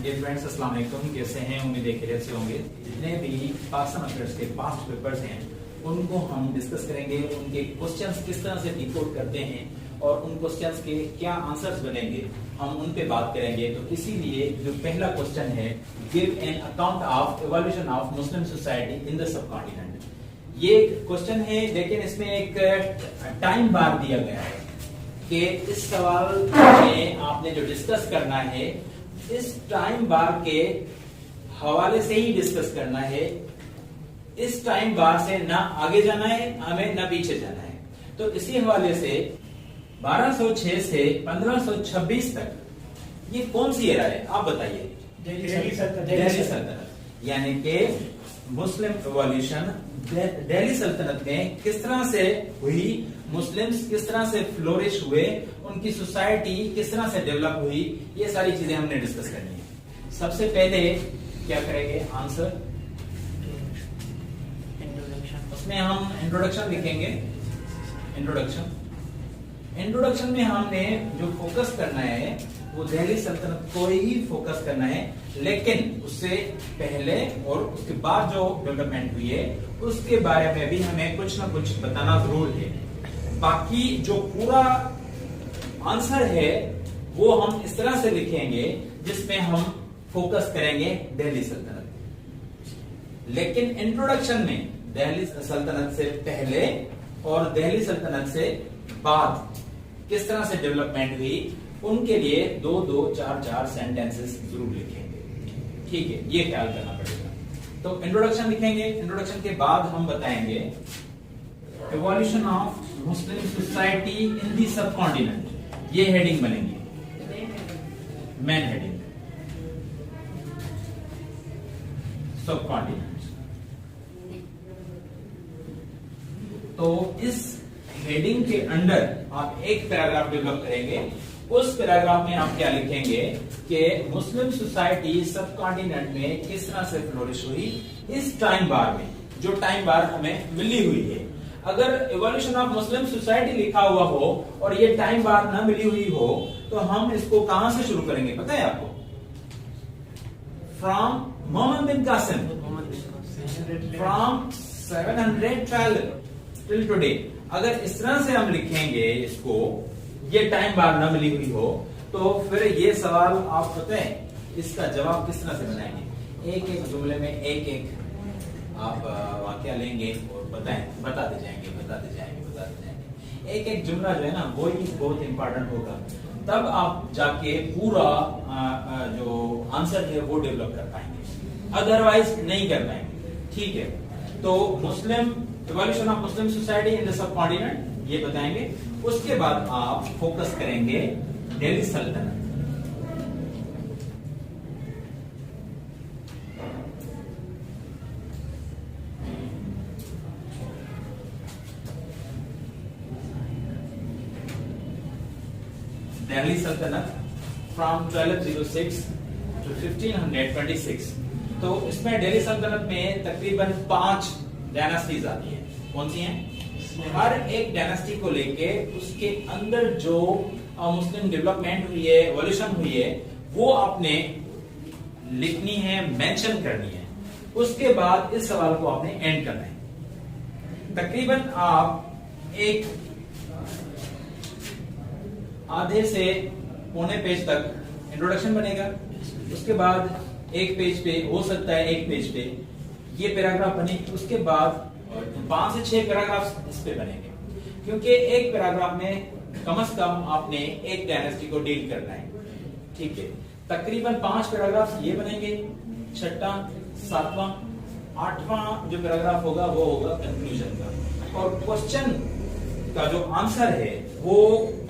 Dear friends, अस्सलाम वालेकुम। कैसे हैं? उम्मीद है खैरियत से होंगे। जितने भी पाकिस्तान अफेयर्स के पास्ट पेपर्स हैं उनको हम डिस्कस करेंगे, उनके क्वेश्चंस किस तरह से डिकोड करते हैं और उन क्वेश्चंस के क्या आंसर्स बनेंगे, हम उन पे बात करेंगे। तो इसीलिए जो पहला क्वेश्चन है, give an account of evolution of Muslim society in the subcontinent. ये क्वेश्चन है, लेकिन इसमें एक टाइम बार दिया गया है कि इस सवाल में आपने जो डिस्कस करना है इस टाइम बार के हवाले से ही डिस्कस करना है। इस टाइम बार से ना आगे जाना है हमें, ना पीछे जाना है। तो इसी हवाले से 1206 से 1526 तक ये कौन सी एरा है, आप बताइए। दिल्ली सल्तनत, यानी कि मुस्लिम रिवॉल्यूशन दिल्ली सल्तनत में किस तरह से हुई, मुस्लिम्स किस तरह से फ्लोरिश हुए, उनकी सोसाइटी किस तरह से डेवलप हुई, ये सारी चीजें हमने डिस्कस करनी है। सबसे पहले क्या करेंगे, आंसर। उसमें हम इंट्रोडक्शन लिखेंगे। इंट्रोडक्शन में हमने जो फोकस करना है वो दिल्ली सल्तनत को ही फोकस करना है, लेकिन उससे पहले और उसके बाद जो डेवलपमेंट हुई है उसके बारे में भी हमें कुछ ना कुछ बताना जरूर है। बाकी जो पूरा आंसर है वो हम इस तरह से लिखेंगे जिसमें हम फोकस करेंगे दिल्ली सल्तनत, लेकिन इंट्रोडक्शन में दिल्ली सल्तनत से पहले और दिल्ली सल्तनत से बाद किस तरह से डेवलपमेंट हुई उनके लिए 2-2, 4-4 सेंटेंसेस जरूर लिखेंगे। ठीक है, ये ख्याल करना पड़ेगा। तो इंट्रोडक्शन लिखेंगे, इंट्रोडक्शन के बाद हम बताएंगे evolution of Muslim society in the subcontinent. ये हेडिंग बनेगी, मेन हेडिंग, सब कॉन्टिनेंट। तो इस हेडिंग के अंडर आप एक पैराग्राफ डेवलप करेंगे। उस पैराग्राफ में आप क्या लिखेंगे कि मुस्लिम सोसाइटी सब कॉन्टिनेंट में किस तरह से फ्लोरिश हुई इस टाइम बार में, जो टाइम बार हमें मिली हुई है। अगर इवोल्यूशन ऑफ मुस्लिम सोसाइटी लिखा हुआ हो और ये टाइम बार ना मिली हुई हो तो हम इसको कहां से शुरू करेंगे पता है आपको? From Muhammad bin Qasim, from 712 till today. अगर इस तरह से हम लिखेंगे इसको, ये टाइम बार ना मिली हुई हो, तो फिर ये सवाल आप पता है इसका जवाब किस तरह से बनाएंगे? एक एक जुमले में एक एक आप वाकया लेंगे और बताते जाएंगे। एक एक जुमला जो है ना वो ही बहुत इंपॉर्टेंट होगा, तब आप जाके पूरा जो आंसर है वो डेवलप कर पाएंगे, अदरवाइज नहीं कर पाएंगे। ठीक है, तो Muslim evolution of Muslim society in the subcontinent ये बताएंगे। उसके बाद आप फोकस करेंगे दिल्ली सल्तनत। दिल्ली सल्तनत फ्रॉम 1206 to 1526। तो इसमें दिल्ली सल्तनत में तकरीबन 5 डायनास्टीज आती हैं। कौन सी हैं? हर एक डायनास्टी को लेके उसके अंदर जो मुस्लिम डेवलपमेंट हुई है, एवोल्यूशन हुई है, वो आपने लिखनी है, मेंशन करनी है। उसके बाद इस सवाल को आपने एंड करना है। तकरीबन आप एक आधे से पौने पेज तक इंट्रोडक्शन बनेगा, उसके बाद एक पेज पे हो सकता है, एक पेज पे ये पैराग्राफ बने, उसके बाद 5 से 6 पैराग्राफ इस पे बनेंगे, क्योंकि एक पैराग्राफ में कम से कम आपने एक डायनेस्टी को डील करना है। ठीक है, तकरीबन 5 पैराग्राफ ये बनेंगे, 6वां, 7वां, 8वां जो पैराग्राफ होगा वो होगा कंक्लूजन का। और क्वेश्चन का जो आंसर है वो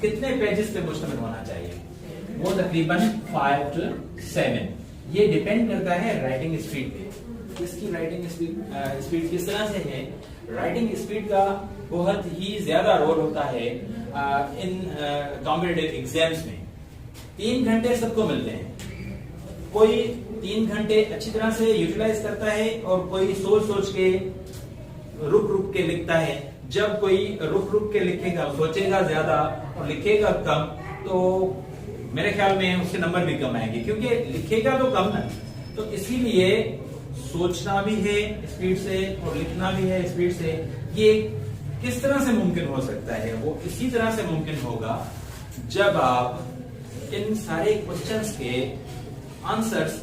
कितने पेजेस पे मुश्तमिल होना चाहिए, वो तकरीबन 5 to 7। ये डिपेंड करता है राइटिंग स्पीड पे, इसकी राइटिंग स्पीड किस तरह से है। राइटिंग स्पीड का बहुत ही ज्यादा रोल होता है इन कॉम्पिटिटिव एग्जाम्स में। 3 घंटे सबको मिलते हैं, कोई 3 घंटे अच्छी तरह से यूटिलाइज करता है और कोई सोच सोच के रुक रुक के लिखता है। जब कोई रुक रुक के लिखेगा, सोचेगा ज्यादा और लिखेगा कम, तो मेरे ख्याल में उसके नंबर भी कम आएंगे, क्योंकि लिखेगा तो कम ना, तो इसीलिए सोचना भी है स्पीड से और लिखना भी है स्पीड से। ये किस तरह से मुमकिन हो सकता है? वो इसी तरह से मुमकिन होगा जब आप इन सारे क्वेश्चंस के आंसर्स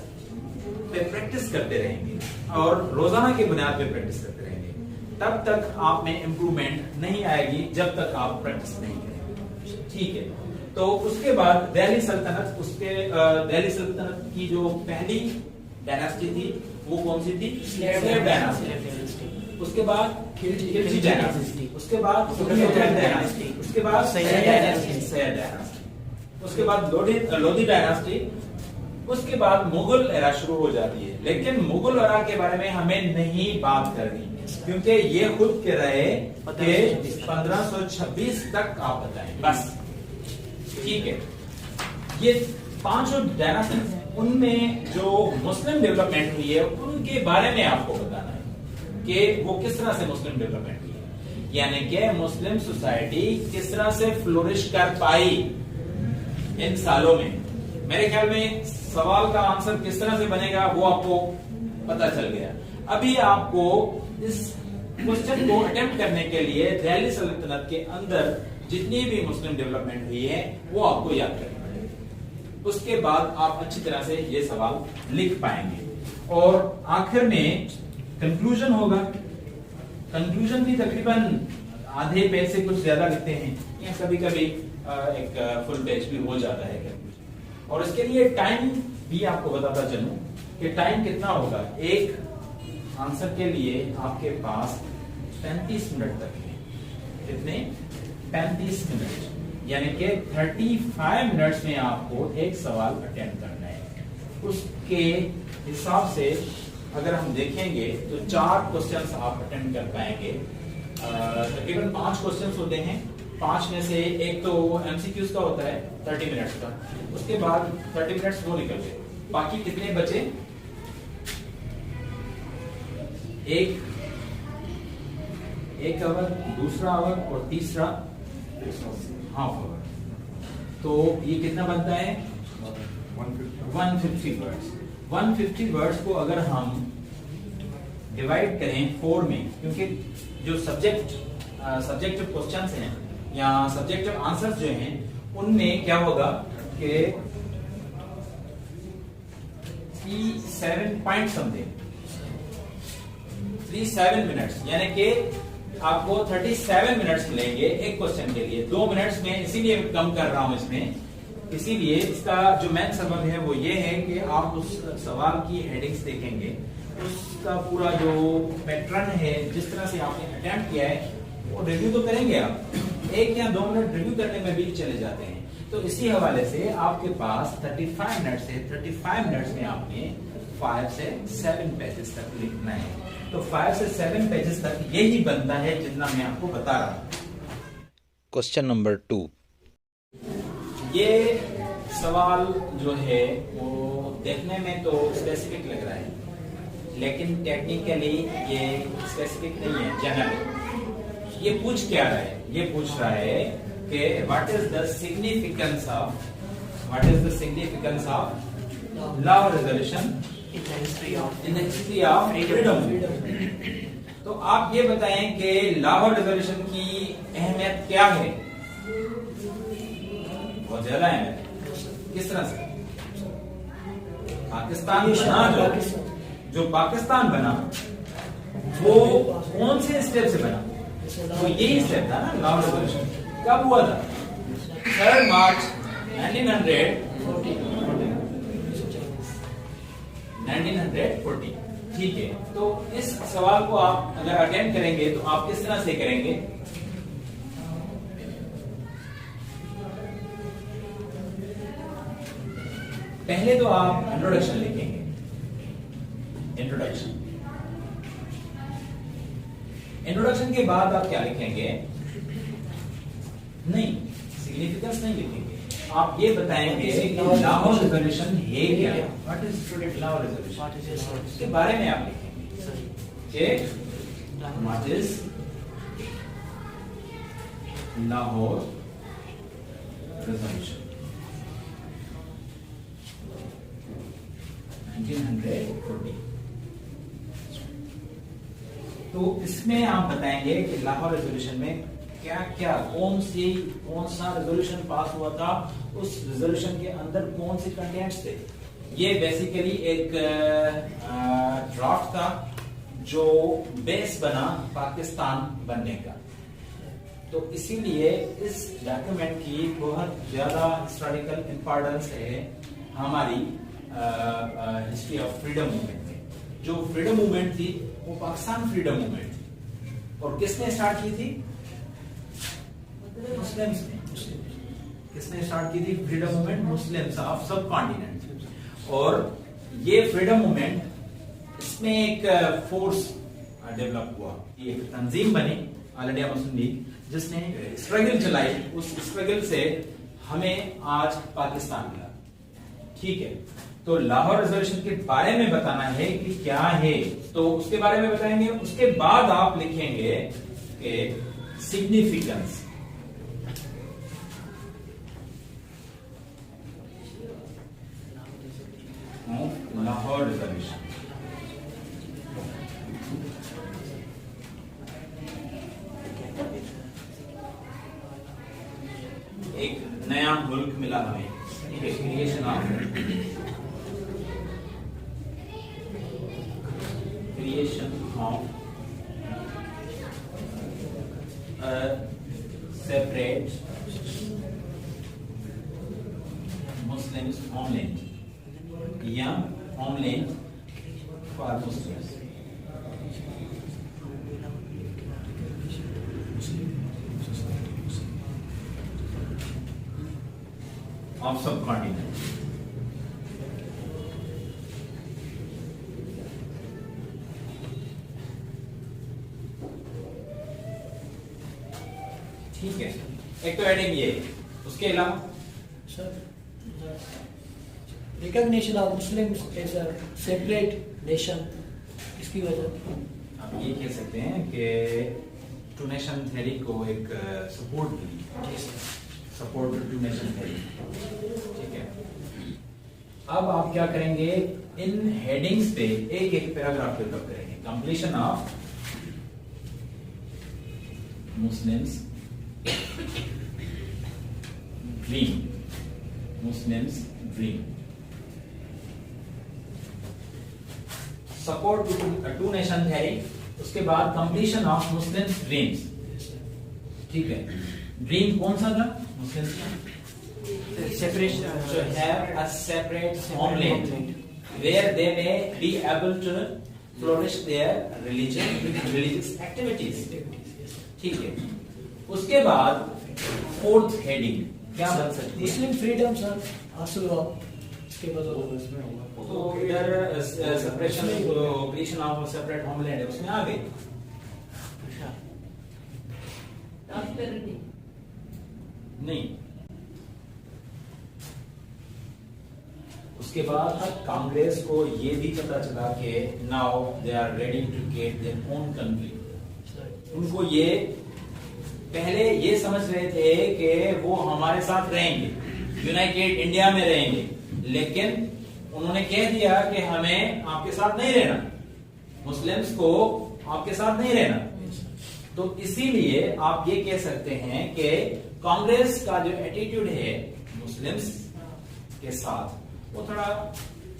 पे प्रैक्टिस करते रहेंगे और रोजाना की बुनियाद पे प्रैक्टिस करते रहेंगे। तब तक आप में इंप्रूवमेंट नहीं आएगी जब तक आप प्रैक्टिस नहीं करेंगे। ठीक है, तो उसके बाद दिल्ली सल्तनत, दिल्ली सल्तनत की जो पहली डायनास्टी थी वो कौन सी थी? Slave dynasty. उसके बाद खिलजी डायनास्टी, उसके बाद डायनास्टी, उसके बाद सैयद डायनास्टी, उसके बाद लोधी डायनास्टी, उसके बाद मुगल एरा शुरू हो जाती है। लेकिन मुगल एरा के बारे में हमें नहीं बात करनी, क्योंकि ये खुद कह रहे कि 1526 तक आप बताएं बस। ठीक है, ये पांचों डायनास्टी, उनमें जो मुस्लिम डेवलपमेंट हुई है उनके बारे में आपको बताना है कि वो किस तरह से मुस्लिम डेवलपमेंट हुई है, यानी कि मुस्लिम सोसाइटी किस तरह से फ्लोरिश कर पाई इन सालों में। मेरे ख्याल में सवाल का आंसर किस तरह से बनेगा वो आपको पता चल गया। अभी आपको इस क्वेश्चन को अटेम्प्ट करने के लिए दिल्ली सल्तनत के अंदर जितनी भी मुस्लिम डेवलपमेंट हुई है वो आपको याद करना पड़ेगा। उसके बाद आप अच्छी तरह से ये सवाल लिख पाएंगे और आखिर में कंक्लूजन होगा। कंक्लूजन भी तकरीबन आधे पेज से कुछ ज्यादा लिखते हैं या कभी कभी एक फुल पेज भी हो जाता है कंक्लूजन। और इसके लिए टाइम भी आपको बताता चलूं कि टाइम कितना होगा। एक आंसर के लिए आपके पास 35 मिनट तक है। कितने? 35 मिनट, यानी कि 35 मिनट्स में आपको एक सवाल अटेम्प्ट करना है। उसके हिसाब से अगर हम देखेंगे तो 4 क्वेश्चंस आप अटेम्प्ट कर पाएंगे। तकरीबन 5 क्वेश्चंस होते हैं। 5 में से एक तो एमसीक्यूज का होता है 30 मिनट्स का, उसके बाद 30 मिनट्स वो निकल गए, बाकी कितने बचे? एक आवर, दूसरा आवर और तीसरा हाफ आवर। तो ये कितना बनता है? 150 वर्ड्स। 150 वर्ड्स को अगर हम डिवाइड करें 4 में, क्योंकि जो सब्जेक्टिव क्वेश्चंस हैं या सब्जेक्टिव आंसर्स जो हैं उनमें क्या होगा कि 37 पॉइंट समथिंग 37 मिनट्स, यानी कि आपको 37 मिनट्स मिलेंगे एक क्वेश्चन के लिए। 2 मिनट्स में इसीलिए कम कर रहा हूं इसमें, इसीलिए इसका जो मेन सबब है वो ये है कि आप उस सवाल की हेडिंग्स देखेंगे, उसका पूरा जो पैटर्न है, जिस तरह से आपने अटेम्प्ट किया है वो रिव्यू तो करेंगे आप। 1 या 2 मिनट रिव्यू करने में भी चले जाते हैं। तो इसी हवाले से आपके पास 35 मिनट से 35 मिनट्स में आपने 5 से 7 पेजेस तक लिखना है। तो 5 से 7 पेजेस तक यही बनता है जितना मैं आपको बता रहा हूं। Question number 2। ये सवाल जो है वो देखने में तो स्पेसिफिक लग रहा है, लेकिन टेक्निकली ये स्पेसिफिक नहीं है, जनरल। ये पूछ क्या रहा है? ये पूछ रहा है कि what is the significance of law resolution in the history of freedom. तो आप ये बताएं कि लाहौर रेजोल्यूशन की अहमियत क्या है? बहुत ज्यादा अहमियत। किस तरह से? पाकिस्तान बना, जो पाकिस्तान बना वो कौन से स्टेप से बना? तो यही स्टेप था ना लाहौर रेजोल्यूशन। कब हुआ था? 3 मार्च 1940। ठीक है, तो इस सवाल को आप अगर अटेम्प्ट करेंगे तो आप किस तरह से करेंगे? पहले तो आप इंट्रोडक्शन लिखेंगे। इंट्रोडक्शन के बाद आप क्या लिखेंगे? नहीं, सिग्निफिकेंस नहीं लिखेंगे। आप ये बताएंगे कि लाहौर रेजोल्यूशन है क्या? What is student Lahore resolution? इसके बारे में आप लिखेंगे कि व्हाट इज लाहौर रेजोल्यूशन। 1940। तो इसमें आप बताएंगे कि लाहौर रेजोल्यूशन में क्या क्या कौन सा रेजोल्यूशन पास हुआ था, उस रेजोल्यूशन के अंदर कौन से कंटेंट्स थे। ये बेसिकली एक ड्राफ्ट था जो बेस बना पाकिस्तान बनने का। तो इसीलिए इस डॉक्यूमेंट की बहुत ज्यादा हिस्टोरिकल इंपॉर्टेंस है हमारी हिस्ट्री ऑफ फ्रीडम मूवमेंट में। जो फ्रीडम मूवमेंट थी वो पाकिस्तान फ्रीडम मूवमेंट थी, और किसने स्टार्ट की थी? मुस्लिम्स ने। किसने स्टार्ट की थी फ्रीडम मूवमेंट? मुस्लिम्स ऑफ सब कॉन्टिनेंट। और ये फ्रीडम मूवमेंट, इसमें एक फोर्स डेवलप हुआ, एक तंजीम बनी ऑल इंडिया मुस्लिम लीग, जिसने स्ट्रगल चलाई। उस स्ट्रगल से हमें आज पाकिस्तान मिला। ठीक है, तो लाहौर रेजोल्यूशन के बारे में बताना है कि क्या है, तो उसके बारे में बताएंगे। उसके बाद आप लिखेंगे कि सिग्निफिकेंस ऑफ लाहौर रेजोल्यूशन। एक नया मुल्क मिला हमें, creation of separate Muslims homeland या homeland for Muslims. Of subcontinent. ठीक है, एक तो हेडिंग ये। उसके अलावा sir, recognition of Muslims as a separate nation, इसकी वजह आप ये कह सकते हैं कि टू नेशन थ्योरी को एक सपोर्ट दी, सपोर्ट टू नेशन थ्योरी। ठीक है, अब आप क्या करेंगे, इन हेडिंग्स पे एक एक पैराग्राफ डेवलप करेंगे। Completion of Muslims dream, Muslims dream, support two nation theory. उसके बाद कंप्लीशन ऑफ मुस्लिम्स ड्रीम्स। ठीक है, ड्रीम कौन सा था मुस्लिम्स का? Separation, to have a separate homeland where they may be able to flourish their religious activities। ठीक है, उसके बाद फोर्थ हेडिंग क्या बन सकती है? मुस्लिम फ्रीडम सर हासिल हुआ, इसके बाद तो इधर separation creation of separate homeland है, उसमें आ गई। नहीं, उसके बाद कांग्रेस को ये भी पता चला कि now they are ready to get their own country. उनको ये पहले ये समझ रहे थे कि वो हमारे साथ रहेंगे, यूनाइटेड इंडिया में रहेंगे, लेकिन उन्होंने कह दिया कि हमें आपके साथ नहीं रहना, मुस्लिम्स को आपके साथ नहीं रहना। तो इसीलिए आप ये कह सकते हैं कि कांग्रेस का जो एटीट्यूड है मुस्लिम्स के साथ वो थोड़ा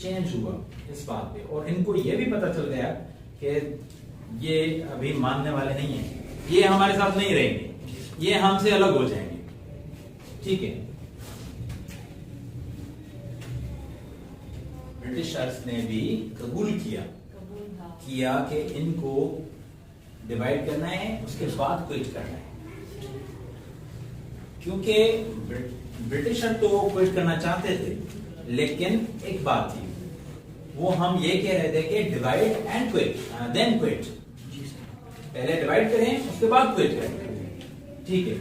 चेंज हुआ इस बात पे, और इनको ये भी पता चल गया कि ये अभी मानने वाले नहीं है, ये हमारे साथ नहीं रहेंगे, ये हमसे अलग हो जाएंगे। ठीक है, ब्रिटिशर्स ने भी कबूल किया कि इनको डिवाइड करना है, उसके बाद क्विट करना है। क्योंकि ब्रिटिशर तो क्विट करना चाहते थे, लेकिन एक बात थी, वो हम ये कह रहे थे कि divide and quit, then quit. पहले डिवाइड करें, उसके बाद क्विट करें। ठीक है,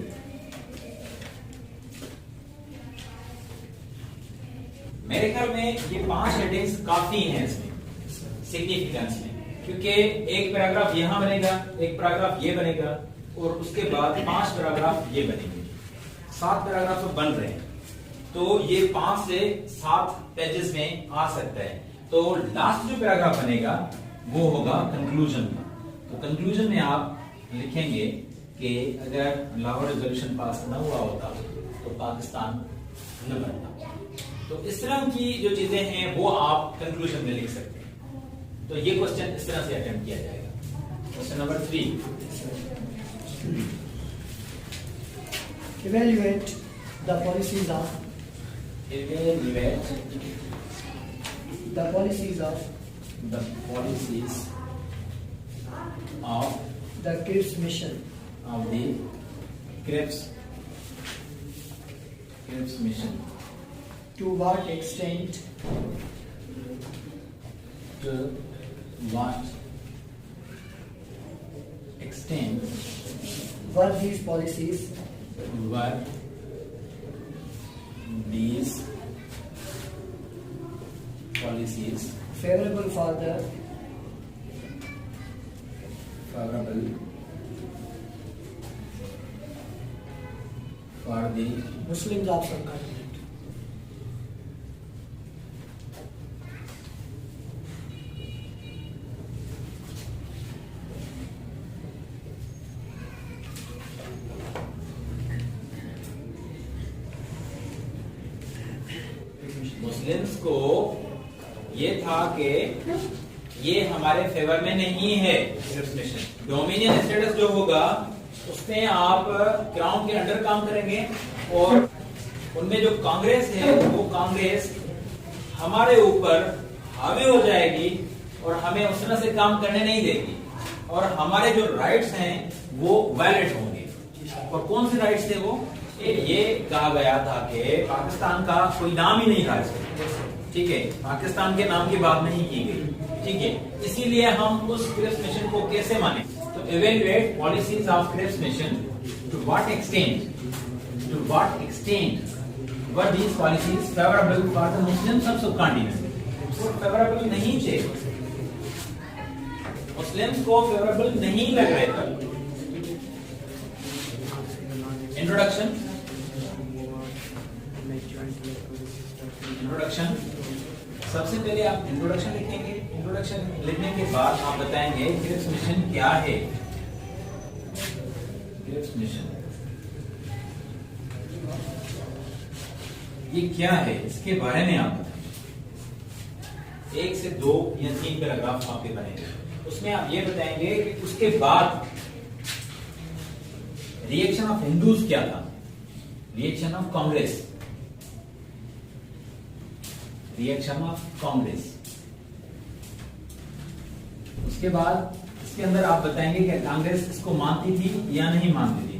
मेरे ख्याल में ये 5 हेडिंग्स काफी हैं इसमें सिग्निफिकेंस में, क्योंकि एक पैराग्राफ यहां बनेगा, एक पैराग्राफ ये बनेगा, और उसके बाद 5 पैराग्राफ ये बनेंगे। 7 पैराग्राफ तो बन रहे हैं, तो ये 5 से 7 पेजेस में आ सकता है। तो लास्ट जो पैराग्राफ बनेगा वो होगा कंक्लूजन का। तो कंक्लूजन में आप लिखेंगे कि अगर लाहौर रेजोल्यूशन पास न हुआ होता तो पाकिस्तान न बनता। तो इस तरह की जो चीजें हैं वो आप कंक्लूजन में लिख सकते हैं। तो ये क्वेश्चन इस तरह से अटेम्प्ट किया जाएगा। Question number 3, evaluate the policies of evaluate the policies of the policies of the Cripps mission of the Cripps mission. To what extent To what extent were these policies were these policies favorable for the Muslims of subcontinent? Muslims को ये था कि ये हमारे favour में नहीं है। Dominion status जो होगा उसमें आप क्राउन के अंडर काम करेंगे और उनमें जो कांग्रेस है वो कांग्रेस हमारे ऊपर हावी हो जाएगी और हमें उस तरह से काम करने नहीं देगी और हमारे जो राइट्स हैं वो वायलेट होंगे। और कौन से राइट्स थे वो? ये कहा गया था कि पाकिस्तान का कोई नाम ही नहीं था इसमें, ठीक है, पाकिस्तान के नाम की बात नहीं की गई, ठीक है। इसीलिए हम उस क्रिप्स मिशन को कैसे माने? तो evaluate policies of Cripps mission. To what extent were these policies favorable for the Muslims of subcontinent? वो फेवरेबल नहीं थे, मुस्लिम्स को फेवरेबल नहीं लग रहे थे। इंट्रोडक्शन सबसे पहले आप इंट्रोडक्शन लिखेंगे। इंट्रोडक्शन लिखने के बाद आप बताएंगे क्रिप्स मिशन क्या है। क्रिप्स मिशन ये क्या है, इसके बारे में आप बताएंगे। 1 से 2 या 3 पैराग्राफ आपके बनेंगे। उसमें आप ये बताएंगे कि उसके बाद रिएक्शन ऑफ हिंदूज क्या था, reaction of Congress, reaction of Congress. उसके बाद इसके अंदर आप बताएंगे कि कांग्रेस इसको मानती थी या नहीं मानती थी।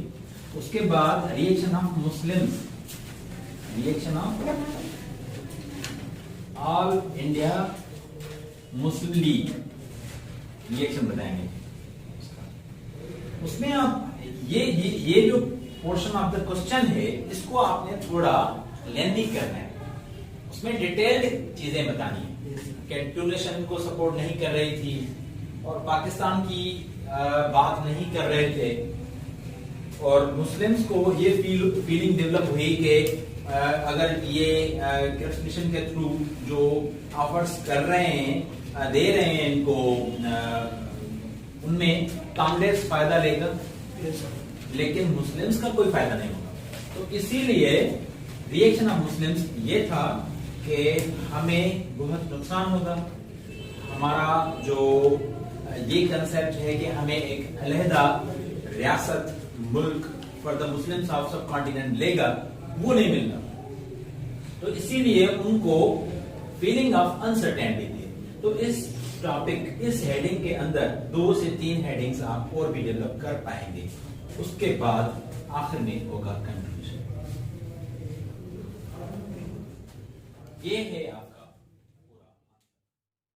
उसके बाद reaction of Muslims, reaction of all India Muslim league, reaction बताएंगे। उसमें आप ये जो पोर्शन ऑफ द क्वेश्चन है इसको आपने थोड़ा लेंथी करना है, उसमें डिटेल्ड चीजें बतानी है। कैलकुलेशन को सपोर्ट नहीं कर रही थी और पाकिस्तान की बात नहीं कर रहे थे और मुस्लिम्स को ये फीलिंग डेवलप हुई कि अगर ये क्रिप्स मिशन के थ्रू जो ऑफर्स कर रहे हैं, दे रहे हैं इनको, उनमें कांग्रेस फायदा लेगा लेकिन मुस्लिम्स का कोई फायदा नहीं होगा। तो इसीलिए रिएक्शन ऑफ मुस्लिम्स ये था कि हमें बहुत नुकसान होगा, हमारा जो ये कंसेप्ट है कि हमें एक अलहदा रियासत, मुल्क फॉर द मुस्लिम्स ऑफ सब कॉन्टिनेंट लेगा, वो नहीं मिलना। तो इसीलिए उनको फीलिंग ऑफ अनसर्टेनिटी थी। तो इस टॉपिक, इस हेडिंग के अंदर 2 से 3 हेडिंग्स आप और भी डेवलप कर पाएंगे। उसके बाद आखिर में होगा कंक्लूजन। ये है आप